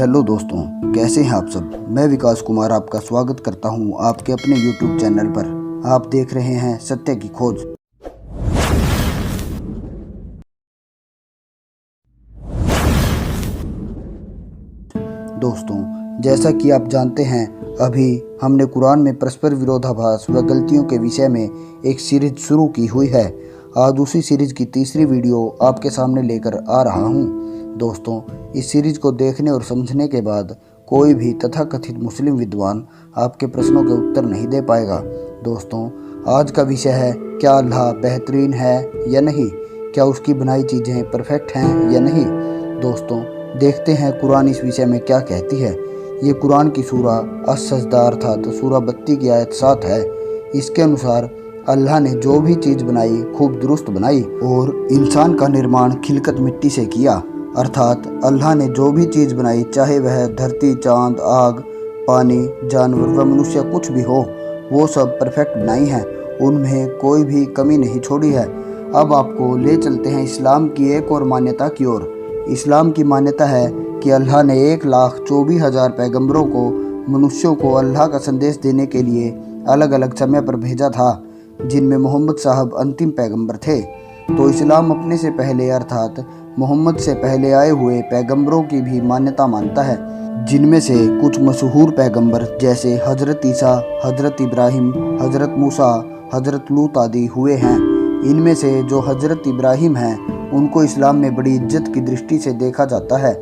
Hello दोस्तों, कैसे हैं आप सब। मैं विकास कुमार आपका स्वागत करता हूं आपके अपने YouTube चैनल पर। आप देख रहे हैं सत्य की खोज। दोस्तों, जैसा कि आप जानते हैं, अभी हमने कुरान में परस्पर विरोधाभास व गलतियों के विषय में एक सीरीज शुरू की हुई है। आज उसी सीरीज की तीसरी वीडियो आपके सामने लेकर आ रहा हूं। दोस्तों, इस सीरीज को देखने और समझने के बाद कोई भी तथाकथित मुस्लिम विद्वान आपके प्रश्नों के उत्तर नहीं दे पाएगा। दोस्तों, आज का विषय है, क्या अल्लाह बेहतरीन है या नहीं, क्या उसकी बनाई चीज़ें परफेक्ट हैं या नहीं। दोस्तों, देखते हैं कुरान इस विषय में क्या कहती है। ये कुरान की सूरा अस-सजदा अर्थात सूरा 32 की आयत 7 है। इसके अनुसार अल्लाह ने जो भी चीज़ बनाई खूब दुरुस्त बनाई और इंसान का निर्माण खिलकत मिट्टी से किया। अर्थात अल्लाह ने जो भी चीज़ बनाई, चाहे वह धरती, चांद, आग, पानी, जानवर व मनुष्य कुछ भी हो, वो सब परफेक्ट बनाई हैं। उनमें कोई भी कमी नहीं छोड़ी है। अब आपको ले चलते हैं इस्लाम की एक और मान्यता की ओर। इस्लाम की मान्यता है कि अल्लाह ने 1,24,000 पैगंबरों को मनुष्यों को अल्लाह का संदेश देने के लिए अलग अलग समय पर भेजा था, जिनमें मोहम्मद साहब अंतिम पैगंबर थे। तो इस्लाम अपने से पहले अर्थात मोहम्मद से पहले आए हुए पैगंबरों की भी मान्यता मानता है, जिनमें से कुछ मशहूर पैगंबर जैसे हज़रत ईसा, हज़रत इब्राहिम, हज़रत मूसा, हज़रत लूत आदि हुए हैं। इनमें से जो हज़रत इब्राहिम हैं, उनको इस्लाम में बड़ी इज्जत की दृष्टि से देखा जाता है।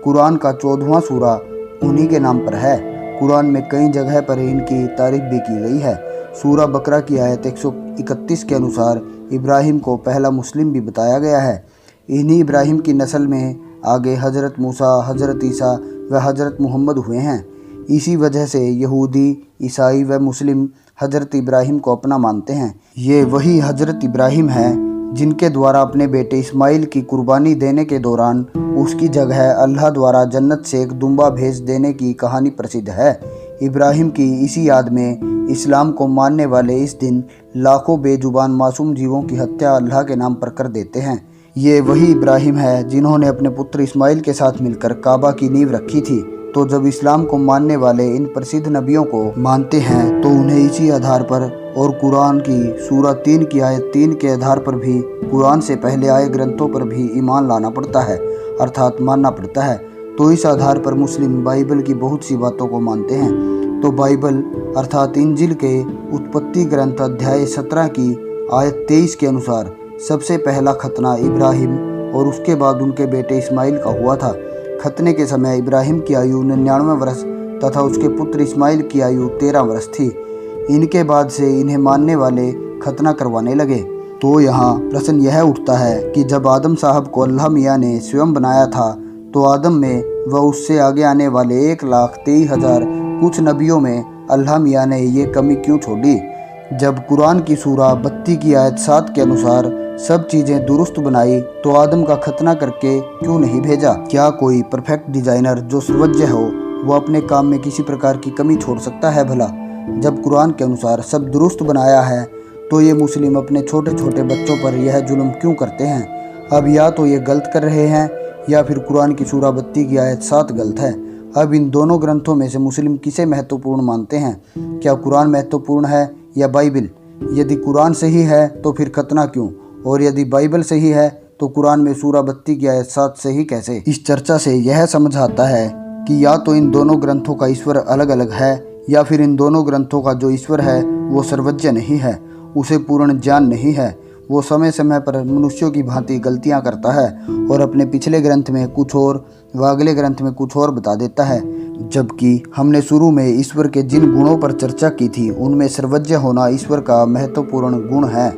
कुरान का 14वां सूरा उन्हीं के नाम पर है। कुरान में कई जगह पर इनकी तारीफ भी की गई है। सूरा बकरा की आयत 131 के अनुसार इब्राहिम को पहला मुस्लिम भी बताया गया है। इन्हीं इब्राहिम की नस्ल में आगे हज़रत मूसा, हज़रत ईसा व हज़रत मोहम्मद हुए हैं। इसी वजह से यहूदी, ईसाई व मुस्लिम हज़रत इब्राहिम को अपना मानते हैं। ये वही हज़रत इब्राहिम हैं जिनके द्वारा अपने बेटे इस्माइल की कुर्बानी देने के दौरान उसकी जगह अल्लाह द्वारा जन्नत से एक दुम्बा भेज देने की कहानी प्रसिद्ध है। इब्राहिम की इसी याद में इस्लाम को मानने वाले इस दिन लाखों बेजुबान मासूम जीवों की हत्या अल्लाह के नाम पर कर देते हैं। ये वही इब्राहिम है जिन्होंने अपने पुत्र इस्माइल के साथ मिलकर काबा की नींव रखी थी। तो जब इस्लाम को मानने वाले इन प्रसिद्ध नबियों को मानते हैं तो उन्हें इसी आधार पर और कुरान की सूरा 3 की आयत 3 के आधार पर भी कुरान से पहले आए ग्रंथों पर भी ईमान लाना पड़ता है, अर्थात मानना पड़ता है। तो इस आधार पर मुस्लिम बाइबल की बहुत सी बातों को मानते हैं। तो बाइबल अर्थात इंजिल के उत्पत्ति ग्रंथ अध्याय 17 की आयत 23 के अनुसार सबसे पहला खतना इब्राहिम और उसके बाद उनके बेटे इस्माइल का हुआ था। खतने के समय इब्राहिम की आयु 99 वर्ष तथा उसके पुत्र इस्माइल की आयु 13 वर्ष थी। इनके बाद से इन्हें मानने वाले खतना करवाने लगे। तो यहाँ प्रश्न यह उठता है कि जब आदम साहब को अल्लाह मियाँ ने स्वयं बनाया था, तो आदम में व उससे आगे आने वाले 1,23,000 कुछ नबियों में अल्लाह मियाँ ने ये कमी क्यों छोड़ी। जब कुरान की सूरा 32 की आयत 7 के अनुसार सब चीज़ें दुरुस्त बनाई, तो आदम का खतना करके क्यों नहीं भेजा। क्या कोई परफेक्ट डिज़ाइनर जो सर्वज्ञ हो वो अपने काम में किसी प्रकार की कमी छोड़ सकता है भला। जब कुरान के अनुसार सब दुरुस्त बनाया है, तो ये मुस्लिम अपने छोटे छोटे बच्चों पर यह जुल्म क्यों करते हैं। अब या तो ये गलत कर रहे हैं या फिर कुरान की सूरा 32 की आयत 7 गलत है। अब इन दोनों ग्रंथों में से मुस्लिम किसे महत्वपूर्ण मानते हैं। क्या कुरान महत्वपूर्ण है या बाइबल। यदि कुरान सही है तो फिर खतना क्यों, और यदि बाइबल सही है तो कुरान में सूरा 32 की आयत 7 सही कैसे। इस चर्चा से यह समझ आता है कि या तो इन दोनों ग्रंथों का ईश्वर अलग अलग है, या फिर इन दोनों ग्रंथों का जो ईश्वर है वो सर्वज्ञ नहीं है, उसे पूर्ण ज्ञान नहीं है। वो समय समय पर मनुष्यों की भांति गलतियां करता है और अपने पिछले ग्रंथ में कुछ और व अगले ग्रंथ में कुछ और बता देता है। जबकि हमने शुरू में ईश्वर के जिन गुणों पर चर्चा की थी, उनमें सर्वज्ञ होना ईश्वर का महत्वपूर्ण गुण है।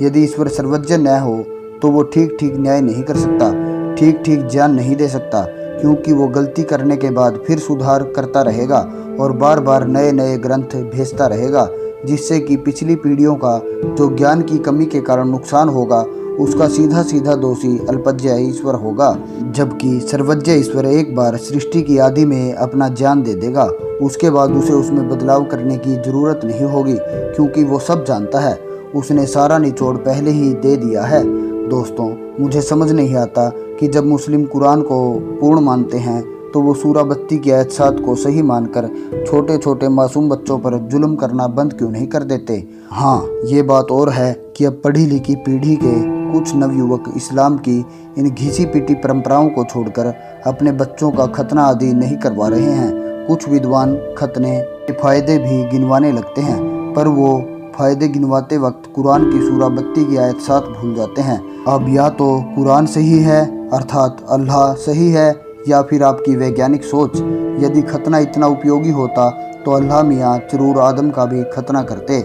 यदि ईश्वर सर्वज्ञ न हो तो वो ठीक ठीक न्याय नहीं कर सकता, ठीक ठीक ज्ञान नहीं दे सकता, क्योंकि वो गलती करने के बाद फिर सुधार करता रहेगा और बार बार नए नए ग्रंथ भेजता रहेगा, जिससे कि पिछली पीढ़ियों का जो ज्ञान की कमी के कारण नुकसान होगा, उसका सीधा सीधा दोषी अल्पज्ञ ईश्वर होगा। जबकि सर्वज्ञ ईश्वर एक बार सृष्टि की आदि में अपना ज्ञान दे देगा, उसके बाद उसे उसमें बदलाव करने की ज़रूरत नहीं होगी, क्योंकि वो सब जानता है। उसने सारा निचोड़ पहले ही दे दिया है। दोस्तों, मुझे समझ नहीं आता कि जब मुस्लिम कुरान को पूर्ण मानते हैं तो वो सूरह बत्ती की आयत 7 को सही मानकर छोटे छोटे मासूम बच्चों पर जुल्म करना बंद क्यों नहीं कर देते। हाँ, ये बात और है कि अब पढ़ी लिखी पीढ़ी के कुछ नवयुवक इस्लाम की इन घिसी पीटी परंपराओं को छोड़कर अपने बच्चों का खतना आदि नहीं करवा रहे हैं। कुछ विद्वान खतने के फायदे भी गिनवाने लगते हैं, पर वो फायदे गिनवाते वक्त कुरान की सूरह बत्ती की आयत 7 भूल जाते हैं। अब या तो कुरान सही है अर्थात अल्लाह सही है, या फिर आपकी वैज्ञानिक सोच। यदि खतना इतना उपयोगी होता तो अल्लाह मियाँ जरूर आदम का भी खतना करते।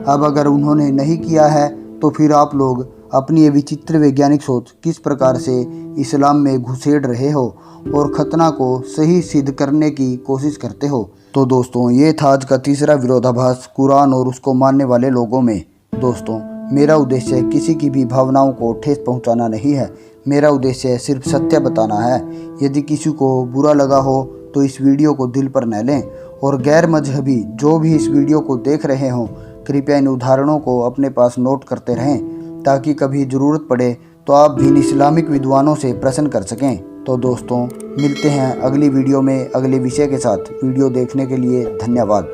अब अगर उन्होंने नहीं किया है तो फिर आप लोग अपनी ये विचित्र वैज्ञानिक सोच किस प्रकार से इस्लाम में घुसेड़ रहे हो और खतना को सही सिद्ध करने की कोशिश करते हो। तो दोस्तों, ये था आज का तीसरा विरोधाभास कुरान और उसको मानने वाले लोगों में। दोस्तों, मेरा उद्देश्य किसी की भी भावनाओं को ठेस पहुंचाना नहीं है। मेरा उद्देश्य सिर्फ सत्य बताना है। यदि किसी को बुरा लगा हो तो इस वीडियो को दिल पर न लें, और गैर मजहबी जो भी इस वीडियो को देख रहे हों कृपया इन उदाहरणों को अपने पास नोट करते रहें, ताकि कभी ज़रूरत पड़े तो आप भी इन इस्लामिक विद्वानों से प्रश्न कर सकें। तो दोस्तों, मिलते हैं अगली वीडियो में अगले विषय के साथ। वीडियो देखने के लिए धन्यवाद।